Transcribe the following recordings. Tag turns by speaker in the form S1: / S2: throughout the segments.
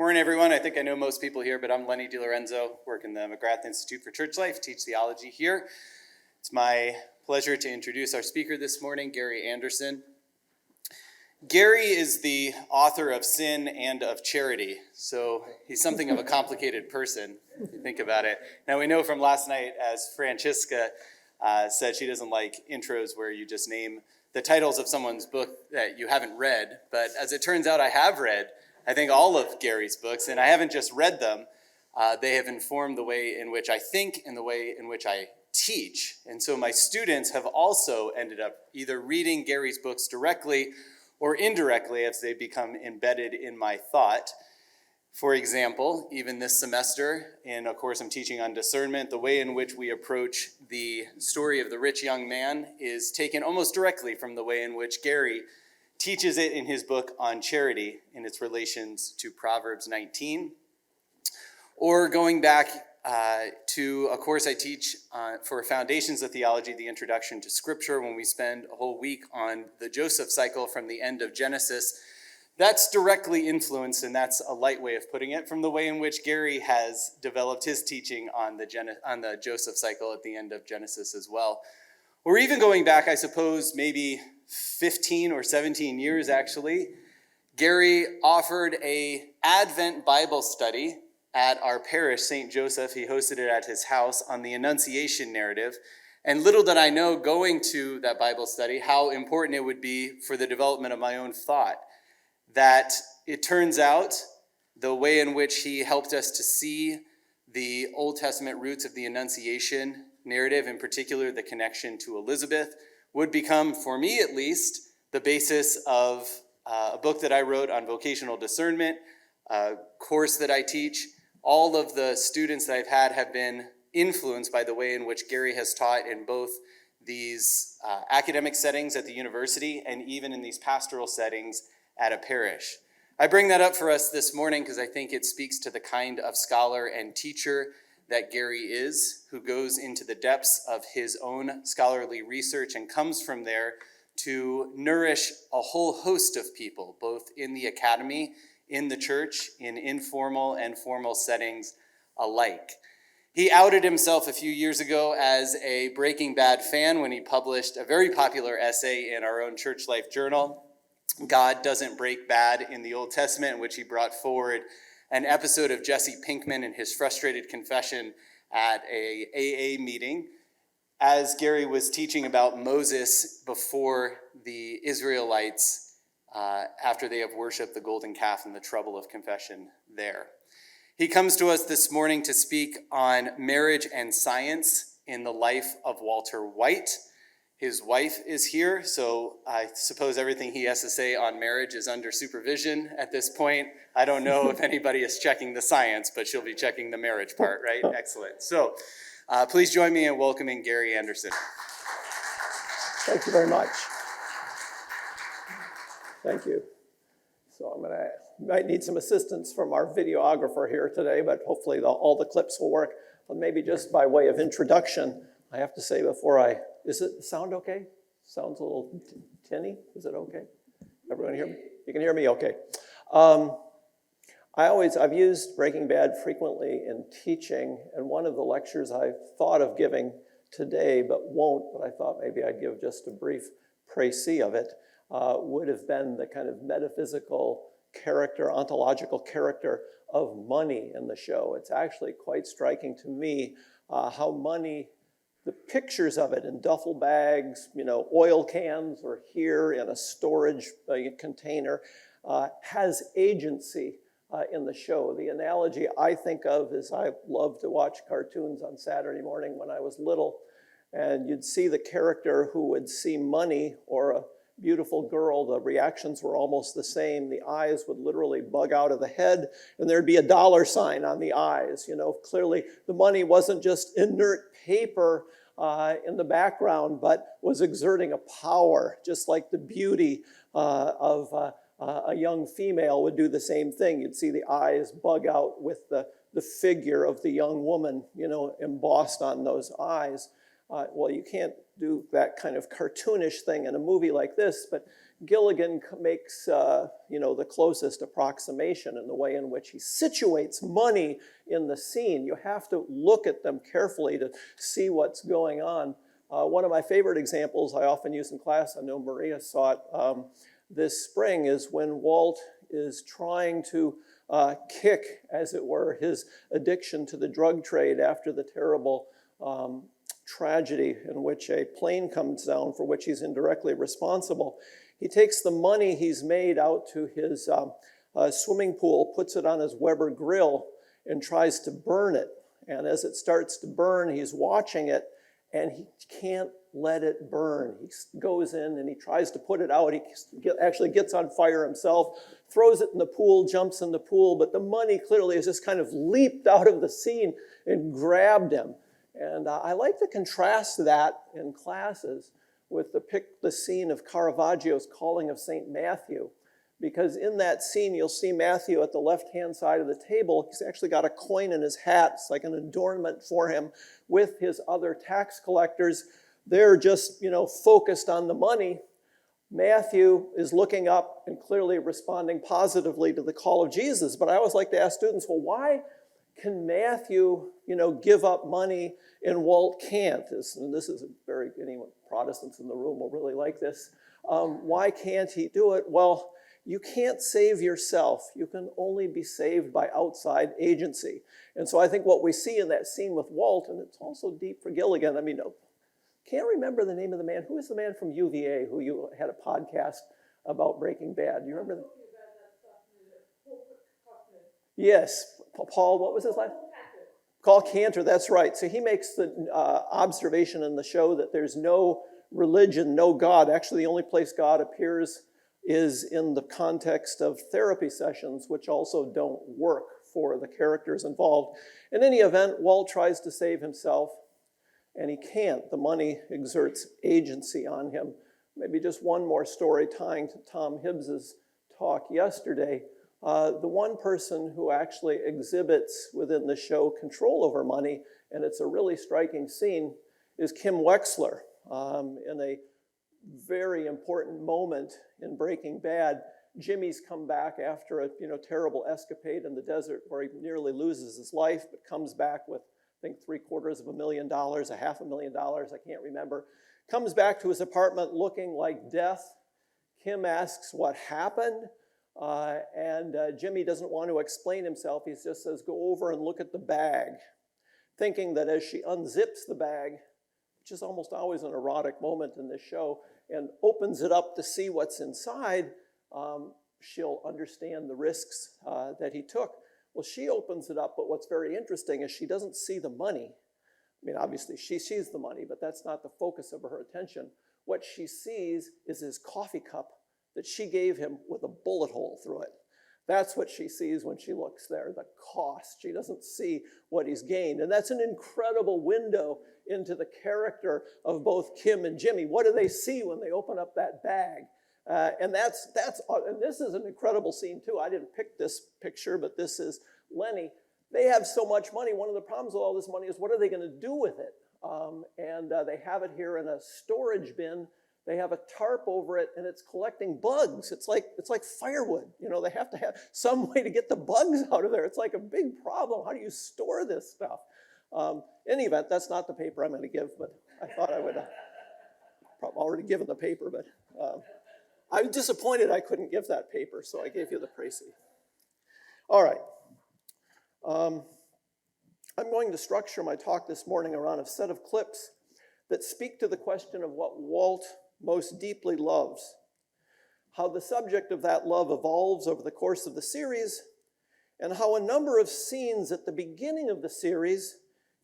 S1: Morning, everyone. I think I know most people here, but I'm Lenny DiLorenzo, work in the McGrath Institute for Church Life, teach theology here. It's my pleasure to introduce our speaker this morning, Gary Anderson. Gary is the author of Sin and of Charity, so he's something of a complicated person, if you think about it. Now, we know from last night, as Francesca said, she doesn't like intros where you just name the titles of someone's book that you haven't read, but as it turns out, I have read, I think, all of Gary's books, and I haven't just read them. They have informed the way in which I think and the way in which I teach. And so my students have also ended up either reading Gary's books directly or indirectly as they become embedded in my thought. For example, even this semester, in a course I'm teaching on discernment, the way in which we approach the story of the rich young man is taken almost directly from the way in which Gary teaches it in his book on charity in its relations to Proverbs 19. Or going back to a course I teach for Foundations of Theology, the Introduction to Scripture, when we spend a whole week on the Joseph cycle from the end of Genesis. That's directly influenced, and that's a light way of putting it, from the way in which Gary has developed his teaching on the Joseph cycle at the end of Genesis as well. Or even going back, I suppose, maybe 15 or 17 years actually, Gary offered an Advent Bible study at our parish, St. Joseph. He hosted it at his house on the Annunciation narrative. And little did I know going to that Bible study how important it would be for the development of my own thought. That it turns out the way in which he helped us to see the Old Testament roots of the Annunciation narrative, in particular the connection to Elizabeth, would become, for me at least, the basis of a book that I wrote on vocational discernment, a course that I teach. All of the students that I've had have been influenced by the way in which Gary has taught in both these academic settings at the university and even in these pastoral settings at a parish. I bring that up for us this morning because I think it speaks to the kind of scholar and teacher that Gary is, who goes into the depths of his own scholarly research and comes from there to nourish a whole host of people, both in the academy, in the church, in informal and formal settings alike. He outed himself a few years ago as a Breaking Bad fan when he published a very popular essay in our own Church Life journal, God Doesn't Break Bad in the Old Testament, in which he brought forward an episode of Jesse Pinkman and his frustrated confession at a AA meeting as Gary was teaching about Moses before the Israelites after they have worshipped the golden calf and the trouble of confession there. He comes to us this morning to speak on marriage and science in the life of Walter White. His wife is here, so I suppose everything he has to say on marriage is under supervision at this point. I don't know if anybody is checking the science, but she'll be checking the marriage part, right? Excellent. So please join me in welcoming Gary Anderson.
S2: Thank you very much. Thank you. So might need some assistance from our videographer here today, but hopefully all the clips will work. But maybe just by way of introduction, I have to say before is it sound okay? Sounds a little tinny. Is it okay? Everyone hear me? You can hear me okay. I've used Breaking Bad frequently in teaching, and one of the lectures I thought of giving today but won't, but I thought maybe I'd give just a brief précis of it, would have been the kind of metaphysical character, ontological character of money in the show. It's actually quite striking to me how money, the pictures of it in duffel bags, oil cans, or here in a storage container, has agency in the show. The analogy I think of is I loved to watch cartoons on Saturday morning when I was little, and you'd see the character who would see money or a beautiful girl, the reactions were almost the same. The eyes would literally bug out of the head, and there'd be a dollar sign on the eyes. Clearly the money wasn't just inert paper in the background, but was exerting a power, just like the beauty of a young female would do the same thing. You'd see the eyes bug out with the figure of the young woman, embossed on those eyes. Well, you can't do that kind of cartoonish thing in a movie like this, but Gilligan makes, the closest approximation in the way in which he situates money in the scene. You have to look at them carefully to see what's going on. One of my favorite examples I often use in class, I know Maria saw it this spring, is when Walt is trying to kick, as it were, his addiction to the drug trade after the terrible tragedy in which a plane comes down for which he's indirectly responsible. He takes the money he's made out to his swimming pool, puts it on his Weber grill, and tries to burn it. And as it starts to burn, he's watching it, and he can't let it burn. He goes in and he tries to put it out. He actually gets on fire himself, throws it in the pool, jumps in the pool, but the money clearly has just kind of leaped out of the scene and grabbed him. And I like to contrast that in classes with the scene of Caravaggio's Calling of St. Matthew, because in that scene you'll see Matthew at the left-hand side of the table. He's actually got a coin in his hat. It's like an adornment for him with his other tax collectors. They're just, focused on the money. Matthew is looking up and clearly responding positively to the call of Jesus. But I always like to ask students, well, why can Matthew, give up money and Walt can't? And this is anyone Protestants in the room will really like this. Why can't he do it? Well, you can't save yourself. You can only be saved by outside agency. And so I think what we see in that scene with Walt, and it's also deep for Gilligan, can't remember the name of the man. Who is the man from UVA who you had a podcast about Breaking Bad? Do you remember? Yes, Paul, what was his last? Call Cantor, that's right. So he makes the observation in the show that there's no religion, no God. Actually, the only place God appears is in the context of therapy sessions, which also don't work for the characters involved. In any event, Walt tries to save himself, and he can't. The money exerts agency on him. Maybe just one more story tying to Tom Hibbs's talk yesterday. The one person who actually exhibits within the show control over money, and it's a really striking scene, is Kim Wexler. In a very important moment in Breaking Bad, Jimmy's come back after a terrible escapade in the desert where he nearly loses his life, but comes back with, I think, $750,000, $500,000, I can't remember. Comes back to his apartment looking like death. Kim asks what happened. And Jimmy doesn't want to explain himself. He just says, go over and look at the bag, thinking that as she unzips the bag, which is almost always an erotic moment in this show, and opens it up to see what's inside, she'll understand the risks that he took. Well, she opens it up, but what's very interesting is she doesn't see the money. Obviously she sees the money, but that's not the focus of her attention. What she sees is his coffee cup that she gave him with a bullet hole through it. That's what she sees when she looks there, the cost. She doesn't see what he's gained. And that's an incredible window into the character of both Kim and Jimmy. What do they see when they open up that bag? And this is an incredible scene too. I didn't pick this picture, but this is Lenny. They have so much money. One of the problems with all this money is what are they going to do with it? They have it here in a storage bin. They have a tarp over it, and it's collecting bugs. It's like firewood. They have to have some way to get the bugs out of there. It's like a big problem. How do you store this stuff? In any event, that's not the paper I'm going to give, but I thought I would. Probably already given the paper, but I'm disappointed I couldn't give that paper, so I gave you the précis. All right. I'm going to structure my talk this morning around a set of clips that speak to the question of what Walt most deeply loves, how the subject of that love evolves over the course of the series, and how a number of scenes at the beginning of the series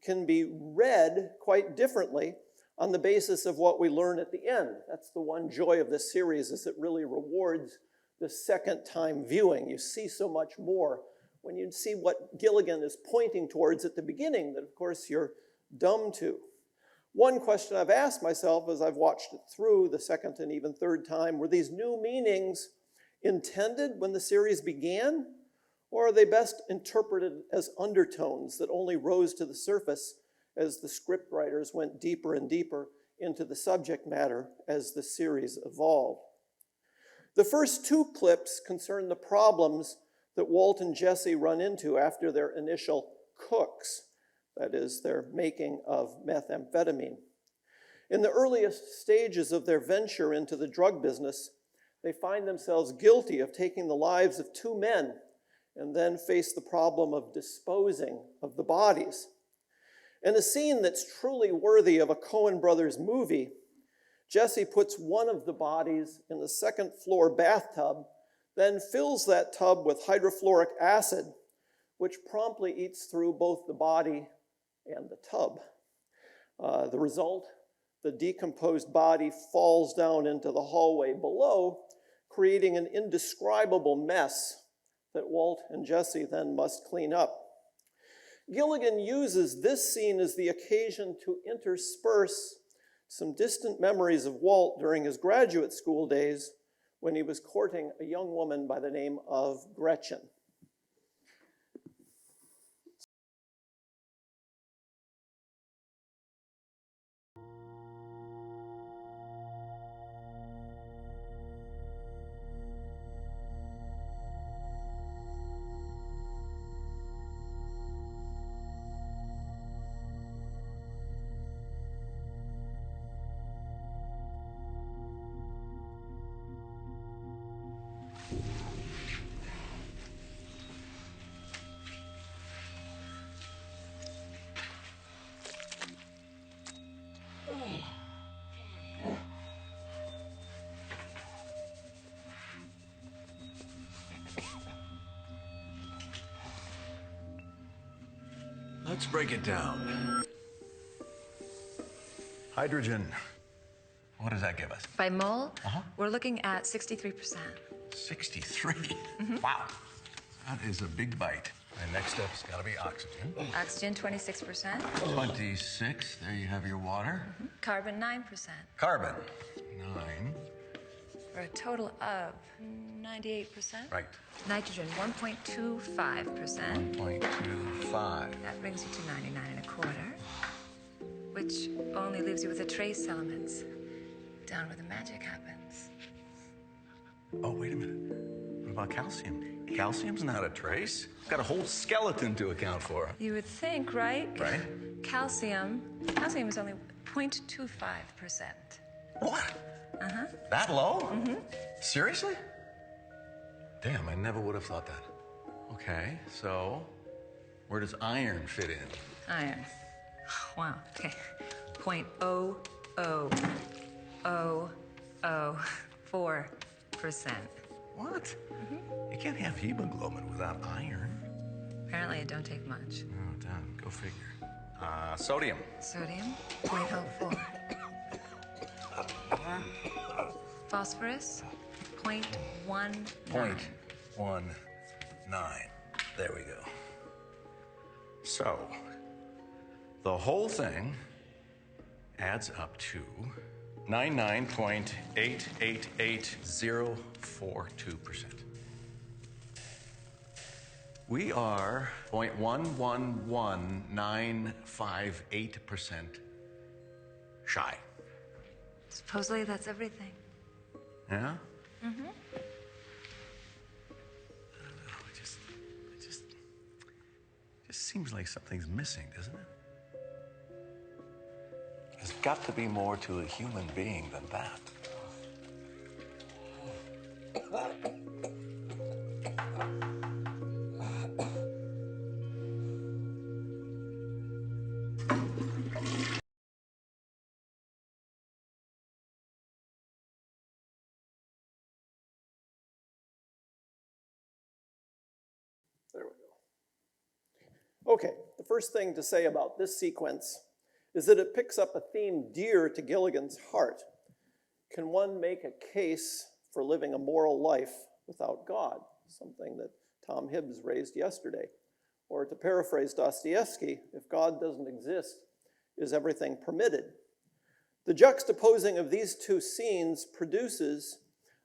S2: can be read quite differently on the basis of what we learn at the end. That's the one joy of this series, is it really rewards the second time viewing. You see so much more when you see what Gilligan is pointing towards at the beginning that, of course, you're dumb to. One question I've asked myself as I've watched it through the second and even third time, were these new meanings intended when the series began, or are they best interpreted as undertones that only rose to the surface as the script writers went deeper and deeper into the subject matter as the series evolved? The first two clips concern the problems that Walt and Jesse run into after their initial cooks, that is, their making of methamphetamine. In the earliest stages of their venture into the drug business, they find themselves guilty of taking the lives of two men and then face the problem of disposing of the bodies. In a scene that's truly worthy of a Coen Brothers movie, Jesse puts one of the bodies in the second floor bathtub, then fills that tub with hydrofluoric acid, which promptly eats through both the body and the tub. The result, the decomposed body falls down into the hallway below, creating an indescribable mess that Walt and Jesse then must clean up. Gilligan uses this scene as the occasion to intersperse some distant memories of Walt during his graduate school days when he was courting a young woman by the name of Gretchen.
S3: Let's break it down. Hydrogen. What does that give us?
S4: By mole, we're looking at 63%.
S3: 63? Wow. That is a big bite. And next up's got to be oxygen.
S4: Oxygen, 26%.
S3: 26. There you have your water.
S4: Carbon, 9%.
S3: Carbon. 9.
S4: For a total of 98%.
S3: Right.
S4: Nitrogen, 1.25%.
S3: 1.25.
S4: That brings you to 99.25, which only leaves you with the trace elements. Down where the magic happens.
S3: Oh, wait a minute. What about calcium? Calcium's not a trace. It's got a whole skeleton to account for.
S4: You would think, right?
S3: Right.
S4: Calcium is only 0.25%.
S3: What? That low? Seriously? Damn, I never would have thought that. Okay, so where does iron fit in?
S4: Iron. Wow, okay. 0.00004%.
S3: What? You can't have hemoglobin without iron.
S4: Apparently it don't take much.
S3: Oh, damn, go figure. Sodium.
S4: Sodium, 0.04. Phosphorus, 0.19.
S3: 0.19. There we go. So, the whole thing adds up to 99.888042%. We are 0.111958% shy.
S4: Supposedly that's everything.
S3: Yeah? I don't know. It just seems like something's missing, doesn't it? There's got to be more to a human being than that.
S2: There we go. Okay, the first thing to say about this sequence is that it picks up a theme dear to Gilligan's heart. Can one make a case for living a moral life without God? Something that Tom Hibbs raised yesterday. Or to paraphrase Dostoevsky, if God doesn't exist, is everything permitted? The juxtaposing of these two scenes produces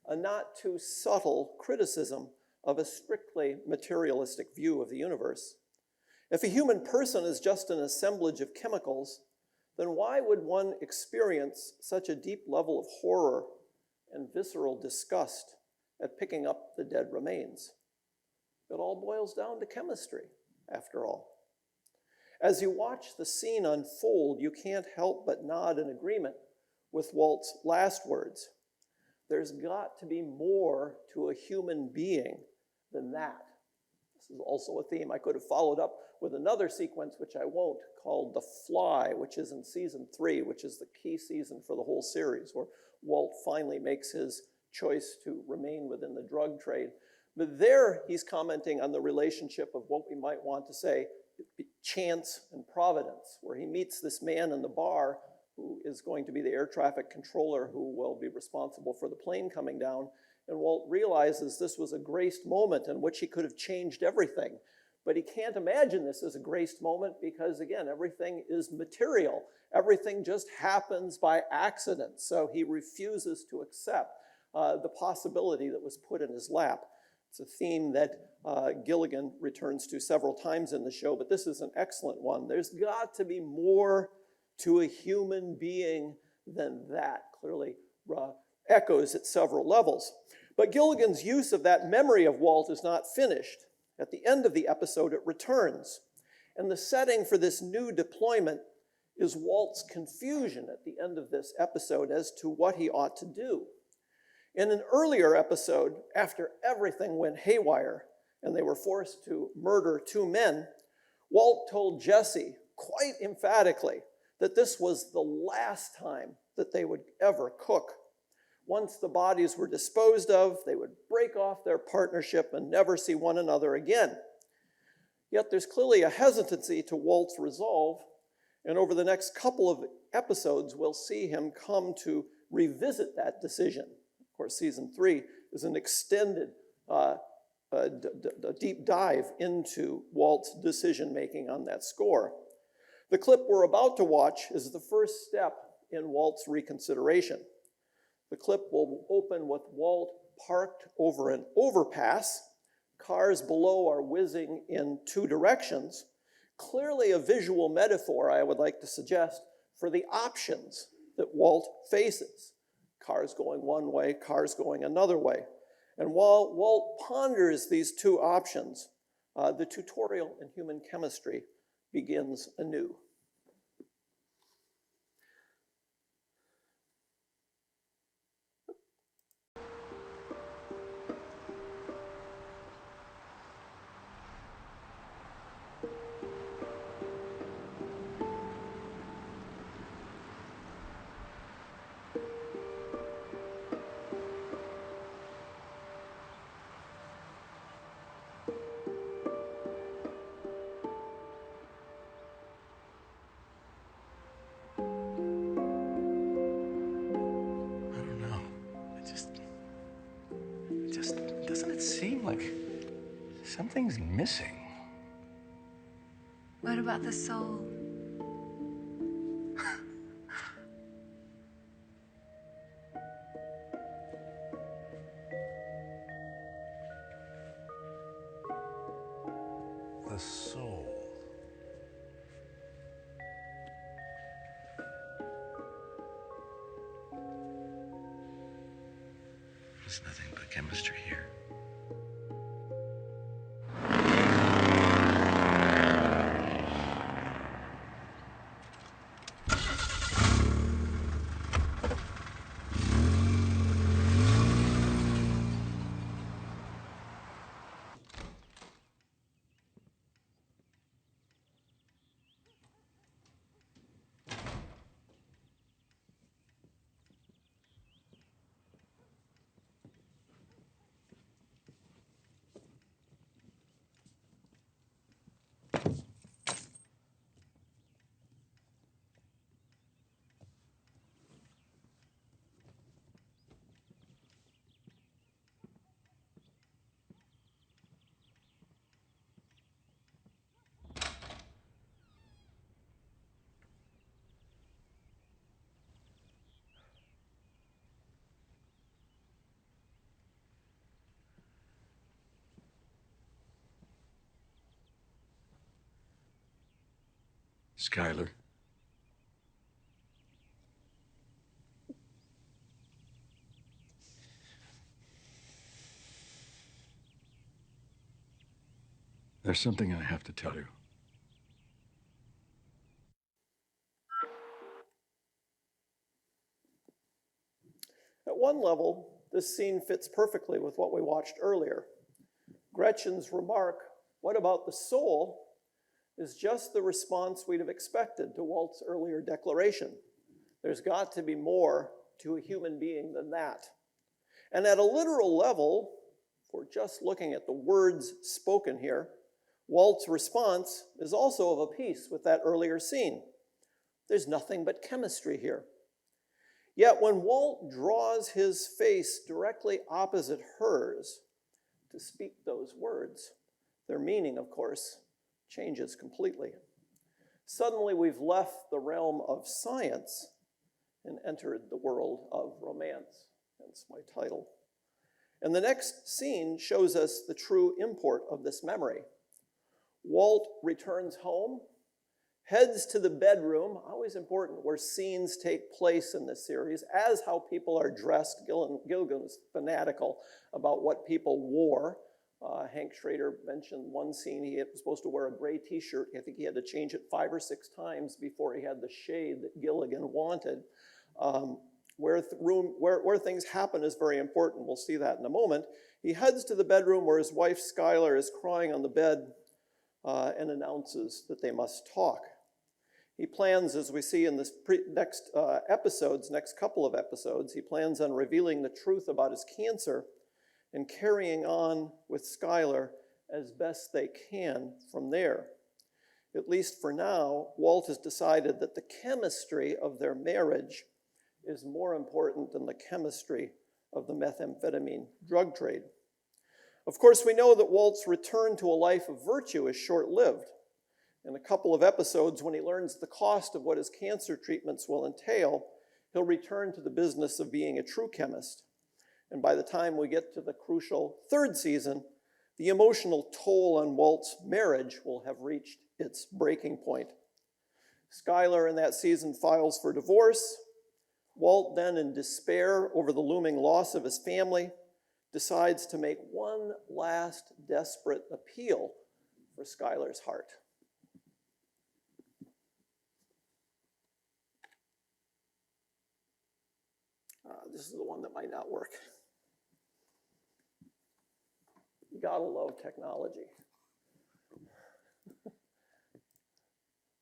S2: a not too subtle criticism of a strictly materialistic view of the universe. If a human person is just an assemblage of chemicals, then why would one experience such a deep level of horror and visceral disgust at picking up the dead remains. It all boils down to chemistry, after all. As you watch the scene unfold, you can't help but nod in agreement with Walt's last words. There's got to be more to a human being than that. This is also a theme I could have followed up with another sequence, which I won't, called The Fly, which is in season 3, which is the key season for the whole series, where Walt finally makes his choice to remain within the drug trade. But there he's commenting on the relationship of what we might want to say chance and providence, where he meets this man in the bar who is going to be the air traffic controller who will be responsible for the plane coming down. And Walt realizes this was a graced moment in which he could have changed everything. But he can't imagine this as a graced moment because, again, everything is material. Everything just happens by accident. So he refuses to accept the possibility that was put in his lap. It's a theme that Gilligan returns to several times in the show, but this is an excellent one. There's got to be more to a human being than that. Clearly echoes at several levels. But Gilligan's use of that memory of Walt is not finished. At the end of the episode, it returns. And the setting for this new deployment is Walt's confusion at the end of this episode as to what he ought to do. In an earlier episode, after everything went haywire and they were forced to murder 2 men, Walt told Jesse quite emphatically that this was the last time that they would ever cook. Once the bodies were disposed of, they would break off their partnership and never see one another again. Yet there's clearly a hesitancy to Walt's resolve, and over the next couple of episodes, we'll see him come to revisit that decision. Of course, season 3 is an extended deep dive into Walt's decision-making on that score. The clip we're about to watch is the first step in Walt's reconsideration. The clip will open with Walt parked over an overpass. Cars below are whizzing in 2 directions. Clearly a visual metaphor, I would like to suggest, for the options that Walt faces. Cars going one way, cars going another way. And while Walt ponders these 2 options, the tutorial in human chemistry begins anew.
S3: Doesn't it seem like something's missing?
S4: What about the soul?
S3: The soul. There's nothing but chemistry here. Skylar. There's something I have to tell you.
S2: At one level, this scene fits perfectly with what we watched earlier. Gretchen's remark, "What about the soul?" is just the response we'd have expected to Walt's earlier declaration. There's got to be more to a human being than that. And at a literal level, if we're just looking at the words spoken here, Walt's response is also of a piece with that earlier scene. There's nothing but chemistry here. Yet when Walt draws his face directly opposite hers to speak those words, their meaning, of course, changes completely. Suddenly we've left the realm of science and entered the world of romance, hence my title. And the next scene shows us the true import of this memory. Walt returns home, heads to the bedroom, always important where scenes take place in this series, as how people are dressed. Gilligan was fanatical about what people wore. Hank Schrader mentioned one scene, he was supposed to wear a gray t-shirt. I think he had to change it 5 or 6 times before he had the shade that Gilligan wanted. Where things happen is very important. We'll see that in a moment. He heads to the bedroom where his wife Skylar is crying on the bed and announces that they must talk. He plans, as we see in this next couple of episodes, he plans on revealing the truth about his cancer and carrying on with Skylar as best they can from there. At least for now, Walt has decided that the chemistry of their marriage is more important than the chemistry of the methamphetamine drug trade. Of course, we know that Walt's return to a life of virtue is short-lived. In a couple of episodes, when he learns the cost of what his cancer treatments will entail, he'll return to the business of being a true chemist. And by the time we get to the crucial 3rd season, the emotional toll on Walt's marriage will have reached its breaking point. Skylar in that season files for divorce. Walt then, in despair over the looming loss of his family, decides to make one last desperate appeal for Skylar's heart. This is the one that might not work. You gotta love technology.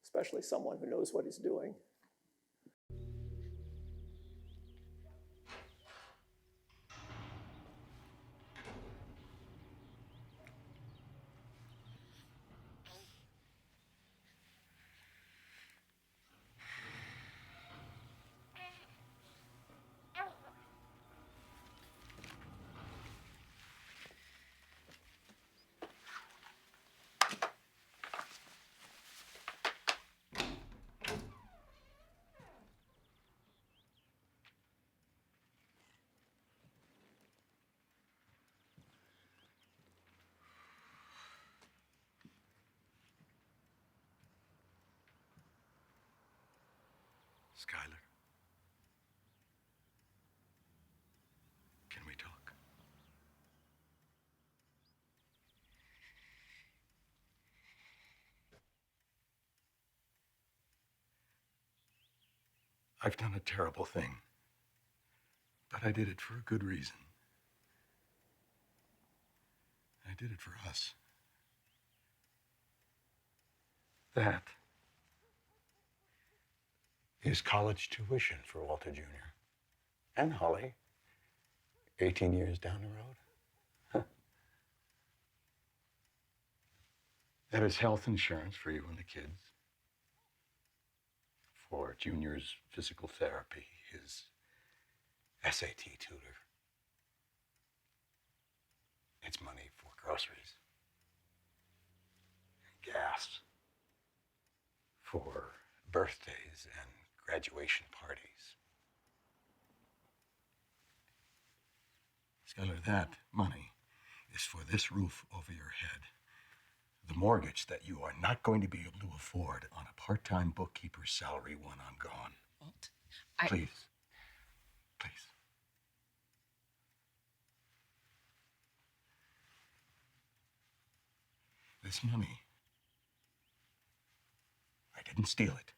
S2: Especially someone who knows what he's doing.
S3: Skylar, can we talk? I've done a terrible thing, but I did it for a good reason. I did it for us. That is college tuition for Walter Jr. and Holly, 18 years down the road. Huh. That is health insurance for you and the kids, for Junior's physical therapy, his SAT tutor. It's money for groceries, gas, for birthdays and graduation parties. Skylar, that money is for this roof over your head. The mortgage that you are not going to be able to afford on a part-time bookkeeper's salary when I'm gone.
S5: Walt,
S3: Please. Please. this money. I didn't steal it.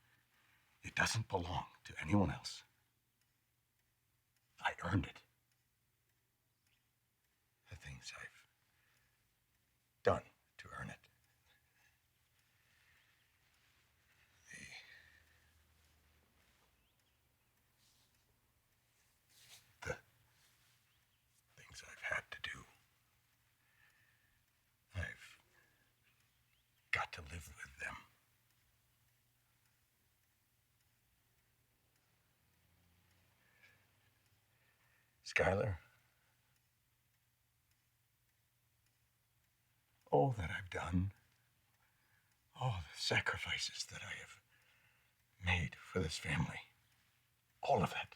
S3: It doesn't belong to anyone else. I earned it. The things I've done to earn it. The things I've had to do. I've got to live with them. Skylar, all that I've done, all the sacrifices that I have made for this family, all of it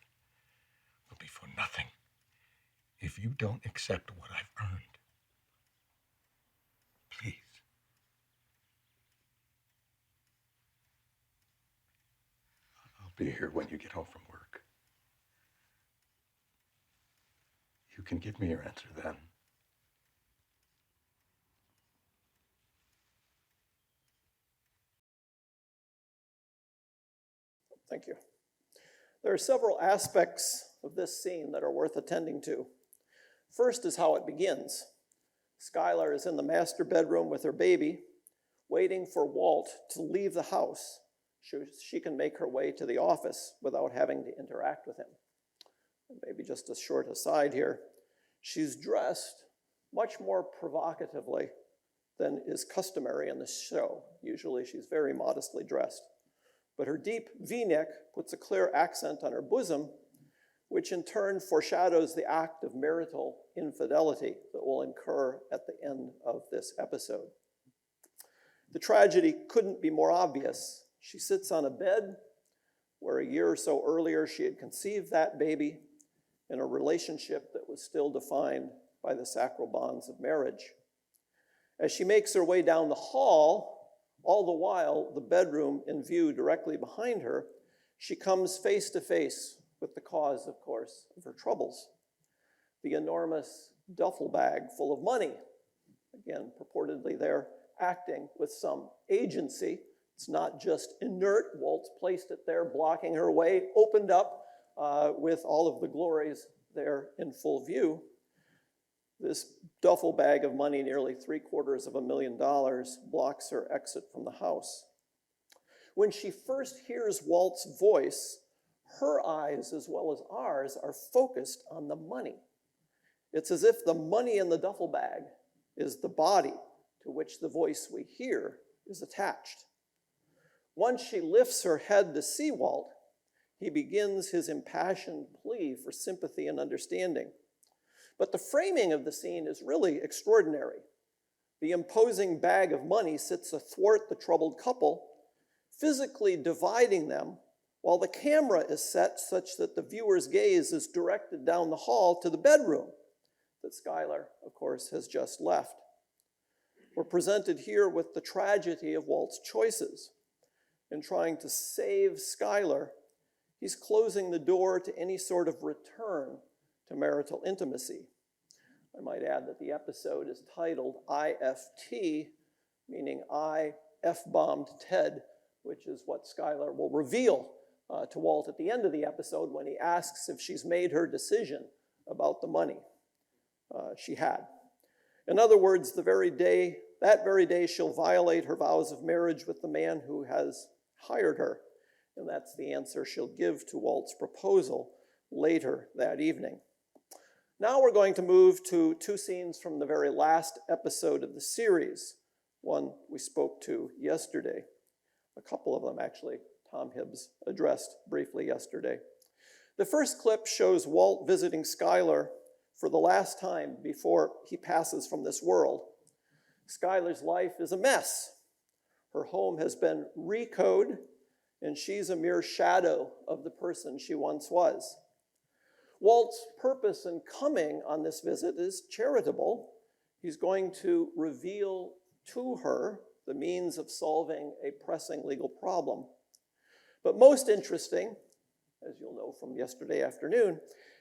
S3: will be for nothing if you don't accept what I've earned. Please. I'll be here when you get home from work. You can give me your answer then.
S2: Thank you. There are several aspects of this scene that are worth attending to. First is how it begins. Skylar is in the master bedroom with her baby, waiting for Walt to leave the house so she can make her way to the office without having to interact with him. And maybe just a short aside here, she's dressed much more provocatively than is customary in this show. Usually she's very modestly dressed. But her deep V-neck puts a clear accent on her bosom, which in turn foreshadows the act of marital infidelity that will incur at the end of this episode. The tragedy couldn't be more obvious. She sits on a bed where a year or so earlier she had conceived that baby in a relationship that was still defined by the sacral bonds of marriage. As she makes her way down the hall, all the while the bedroom in view directly behind her, she comes face to face with the cause, of course, of her troubles. The enormous duffel bag full of money. Again, purportedly they're acting with some agency. It's not just inert. Walt's placed it there, blocking her way, opened up with all of the glories there in full view. This duffel bag of money, nearly $750,000, blocks her exit from the house. When she first hears Walt's voice, her eyes, as well as ours, are focused on the money. It's as if the money in the duffel bag is the body to which the voice we hear is attached. Once she lifts her head to see Walt, he begins his impassioned plea for sympathy and understanding. But the framing of the scene is really extraordinary. The imposing bag of money sits athwart the troubled couple, physically dividing them, while the camera is set such that the viewer's gaze is directed down the hall to the bedroom that Skylar, of course, has just left. We're presented here with the tragedy of Walt's choices. In trying to save Skylar, he's closing the door to any sort of return to marital intimacy. I might add that the episode is titled IFT, meaning I F-bombed Ted, which is what Skylar will reveal to Walt at the end of the episode when he asks if she's made her decision about the money. She had. In other words, that very day she'll violate her vows of marriage with the man who has hired her. And that's the answer she'll give to Walt's proposal later that evening. Now we're going to move to two scenes from the very last episode of the series, one we spoke to yesterday. A couple of them, actually, Tom Hibbs addressed briefly yesterday. The first clip shows Walt visiting Skylar for the last time before he passes from this world. Skylar's life is a mess. Her home has been recoded, and she's a mere shadow of the person she once was. Walt's purpose in coming on this visit is charitable. He's going to reveal to her the means of solving a pressing legal problem. But most interesting, as you'll know from yesterday afternoon,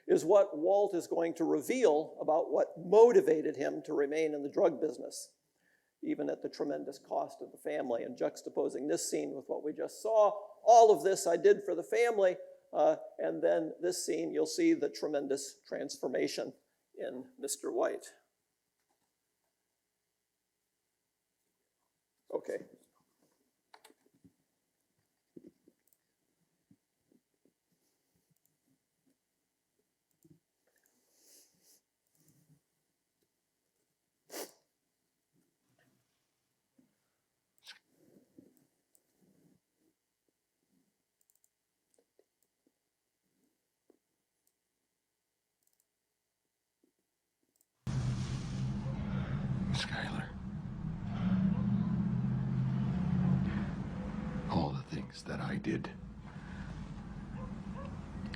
S2: is what Walt is going to reveal about what motivated him to remain in the drug business. even at the tremendous cost of the family. And juxtaposing this scene with what we just saw, all of this I did for the family, and then this scene, you'll see the tremendous transformation in Mr. White. Okay.
S3: Skylar. All the things that I did.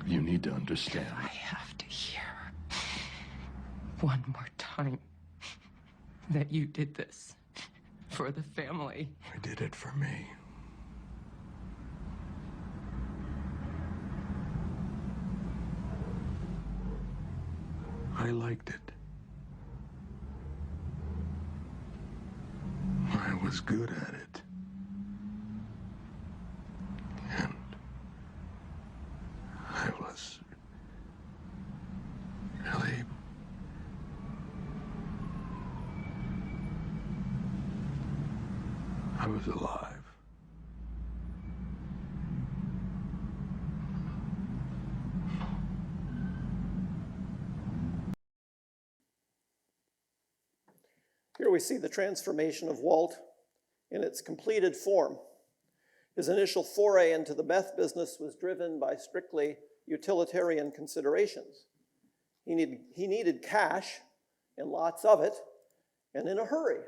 S3: You need to understand.
S5: I have to hear one more time that you did this for the family.
S3: I did it for me. I liked it. I was good at it. And I was really I was alive.
S2: Here we see the transformation of Walt in its completed form. His initial foray into the meth business was driven by strictly utilitarian considerations. He needed cash, and lots of it, and in a hurry,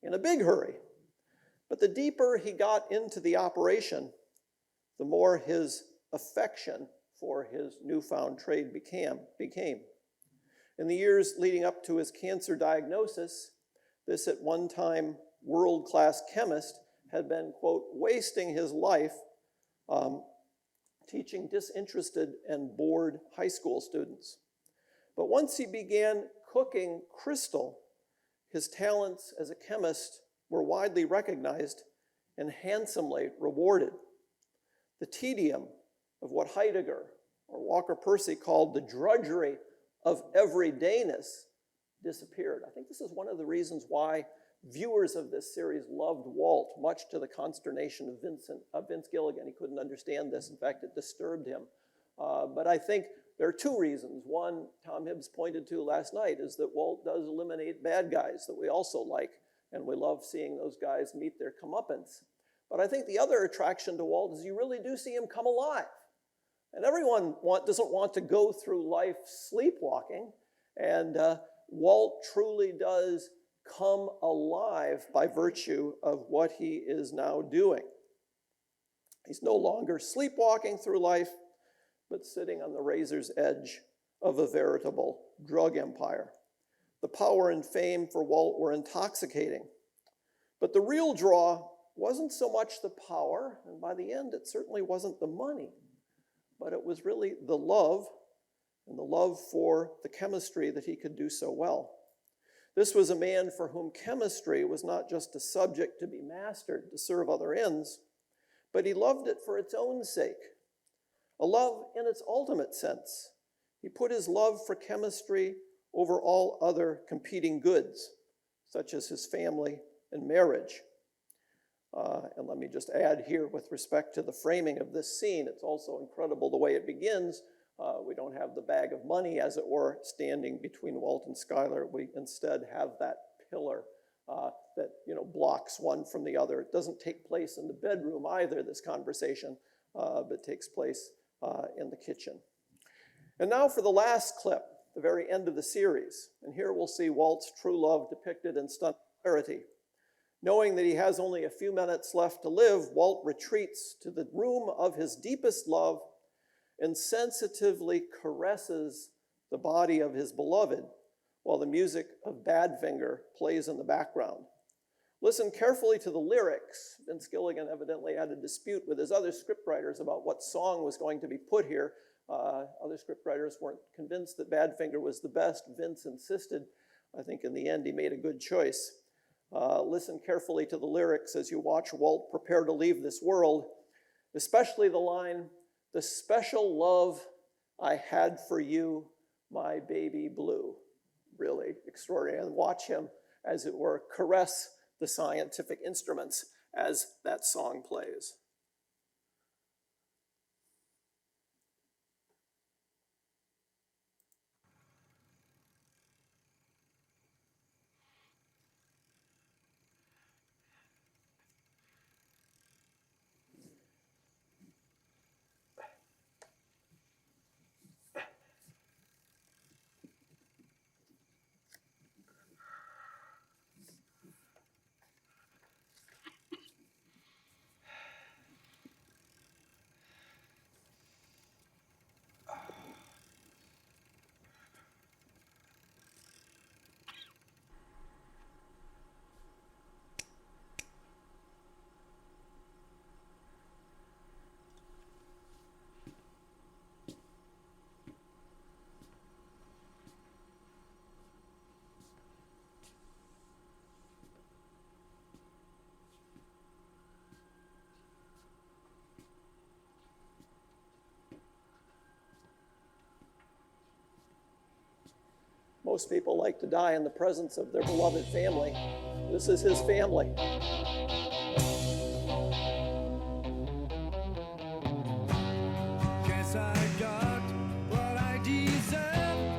S2: in a big hurry. But the deeper he got into the operation, the more his affection for his newfound trade became. In the years leading up to his cancer diagnosis, this at one time world-class chemist had been, quote, wasting his life teaching disinterested and bored high school students. But once he began cooking crystal, his talents as a chemist were widely recognized and handsomely rewarded. The tedium of what Heidegger or Walker Percy called the drudgery of everydayness disappeared. I think this is one of the reasons why viewers of this series loved Walt, much to the consternation of Vince Gilligan. He couldn't understand this. In fact, it disturbed him. But I think there are two reasons. One, Tom Hibbs pointed to last night, is that Walt does eliminate bad guys that we also like, and we love seeing those guys meet their comeuppance. But I think the other attraction to Walt is you really do see him come alive. And everyone doesn't want to go through life sleepwalking, and Walt truly does come alive by virtue of what he is now doing. He's no longer sleepwalking through life, but sitting on the razor's edge of a veritable drug empire. The power and fame for Walt were intoxicating, but the real draw wasn't so much the power, and by the end it certainly wasn't the money, but it was really the love, and the love for the chemistry that he could do so well. This was a man for whom chemistry was not just a subject to be mastered to serve other ends, but he loved it for its own sake, a love in its ultimate sense. He put his love for chemistry over all other competing goods, such as his family and marriage. And let me just add here with respect to the framing of this scene, it's also incredible the way it begins. We don't have the bag of money, as it were, standing between Walt and Skylar. We instead have that pillar that blocks one from the other. It doesn't take place in the bedroom either, this conversation, but takes place in the kitchen. And now for the last clip, the very end of the series. And here we'll see Walt's true love depicted in stunned clarity. Knowing that he has only a few minutes left to live, Walt retreats to the room of his deepest love and sensitively caresses the body of his beloved while the music of Badfinger plays in the background. Listen carefully to the lyrics. Vince Gilligan evidently had a dispute with his other scriptwriters about what song was going to be put here. Other scriptwriters weren't convinced that Badfinger was the best. Vince insisted. I think in the end he made a good choice. Listen carefully to the lyrics as you watch Walt prepare to leave this world, especially the line, "The special love I had for you, my baby blue." Really extraordinary. And watch him, as it were, caress the scientific instruments as that song plays. Most people like to die in the presence of their beloved family. This is his family.
S6: Guess I got what I deserve.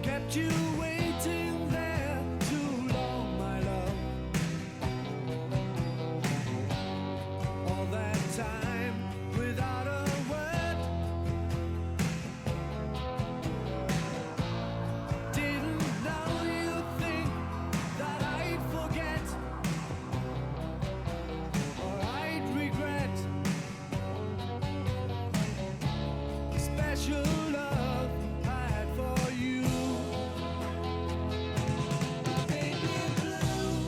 S6: Kept you waiting there too long, my love. All that time without a word. Didn't know you think that I'd forget or I'd regret the special love I had for you. Baby blue.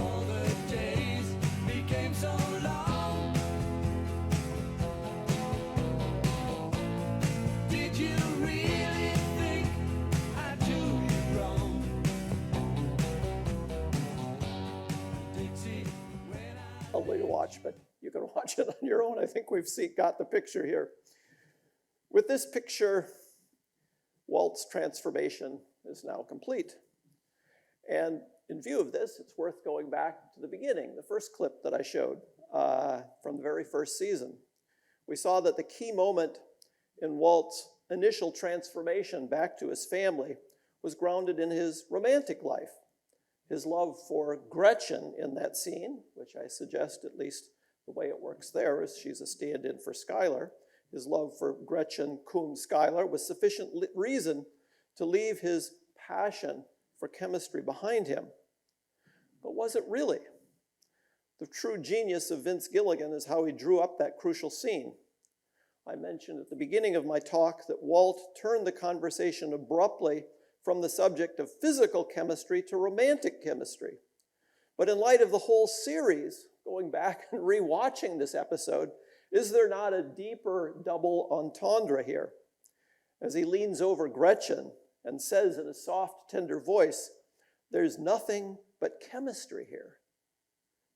S6: All the days became so long. Did you really think I'd do you wrong? Dixie, when
S2: Lovely to watch, but you can watch it on your own. I think we've got the picture here. With this picture, Walt's transformation is now complete. And in view of this, it's worth going back to the beginning, the first clip that I showed from the very first season. We saw that the key moment in Walt's initial transformation back to his family was grounded in his romantic life. His love for Gretchen in that scene, which I suggest at least the way it works there is she's a stand-in for Schuyler. His love for Gretchen Kuhn Schuyler was sufficient reason to leave his passion for chemistry behind him. But was it really? The true genius of Vince Gilligan is how he drew up that crucial scene. I mentioned at the beginning of my talk that Walt turned the conversation abruptly from the subject of physical chemistry to romantic chemistry. But in light of the whole series, going back and rewatching this episode, is there not a deeper double entendre here? As he leans over Gretchen and says in a soft, tender voice, "There's nothing but chemistry here."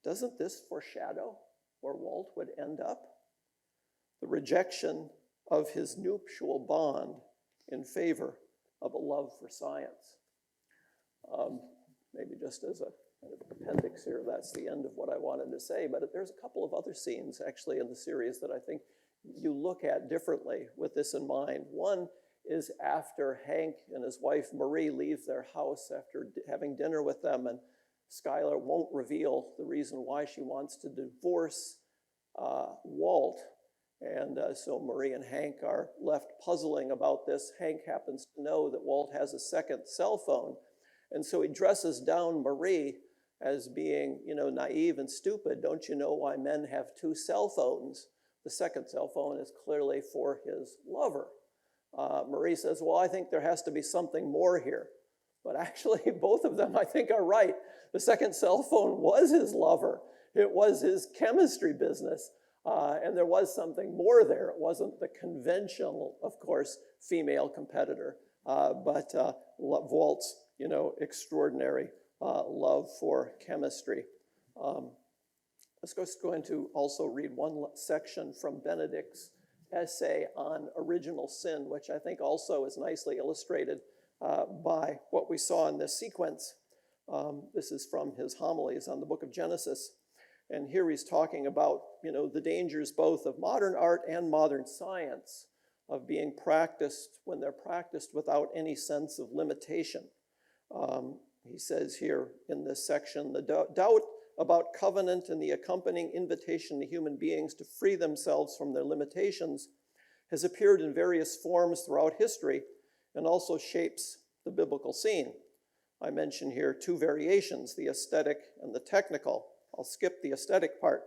S2: Doesn't this foreshadow where Walt would end up? The rejection of his nuptial bond in favor of a love for science. Maybe just as an appendix here, that's the end of what I wanted to say, but there's a couple of other scenes actually in the series that I think you look at differently with this in mind. One is after Hank and his wife Marie leave their house after having dinner with them, and Schuyler won't reveal the reason why she wants to divorce Walt. And so Marie and Hank are left puzzling about this. Hank happens to know that Walt has a second cell phone. And so he dresses down Marie as being, naive and stupid. Don't you know why men have two cell phones? The second cell phone is clearly for his lover. Marie says, well, I think there has to be something more here. But actually, both of them, I think, are right. The second cell phone was his lover. It was his chemistry business. And there was something more there. It wasn't the conventional, of course, female competitor, but Walt's, extraordinary love for chemistry. Let's go into also read one section from Benedict's essay on original sin, which I think also is nicely illustrated by what we saw in this sequence. This is from his homilies on the book of Genesis. And here he's talking about, the dangers both of modern art and modern science, of being practiced when they're practiced without any sense of limitation. He says here in this section, the doubt about covenant and the accompanying invitation to human beings to free themselves from their limitations has appeared in various forms throughout history and also shapes the biblical scene. I mention here two variations, the aesthetic and the technical. I'll skip the aesthetic part.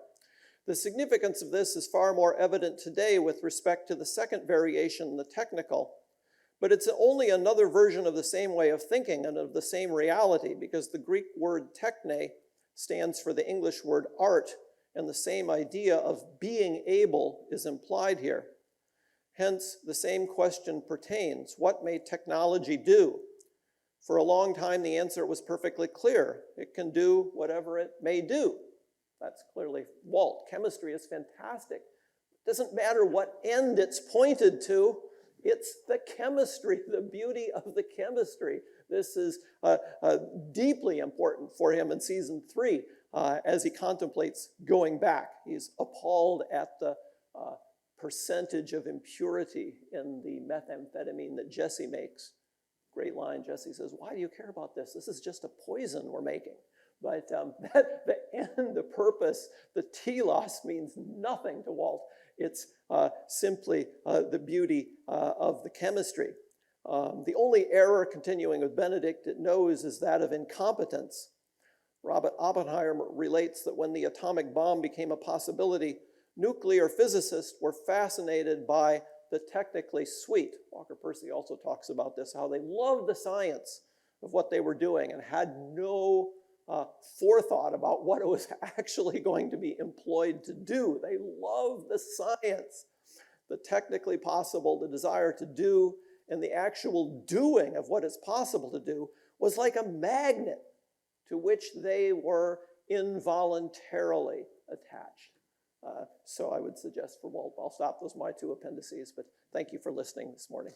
S2: The significance of this is far more evident today with respect to the second variation, the technical, but it's only another version of the same way of thinking and of the same reality, because the Greek word techne stands for the English word art, and the same idea of being able is implied here. Hence, the same question pertains. What may technology do? For a long time, the answer was perfectly clear. It can do whatever it may do. That's clearly Walt. Chemistry is fantastic. It doesn't matter what end it's pointed to. It's the chemistry, the beauty of the chemistry. This is deeply important for him in season 3 as he contemplates going back. He's appalled at the percentage of impurity in the methamphetamine that Jesse makes. Great line. Jesse says, "Why do you care about this? This is just a poison we're making." But the end, the purpose, the telos means nothing to Walt. It's simply the beauty of the chemistry. The only error, continuing with Benedict, it knows is that of incompetence. Robert Oppenheimer relates that when the atomic bomb became a possibility, nuclear physicists were fascinated by the technically sweet. Walker Percy also talks about this, how they loved the science of what they were doing and had no forethought about what it was actually going to be employed to do. They loved the science, the technically possible, the desire to do, and the actual doing of what is possible to do was like a magnet to which they were involuntarily attached. So I would suggest for Walt, I'll stop. Those are my two appendices, but thank you for listening this morning.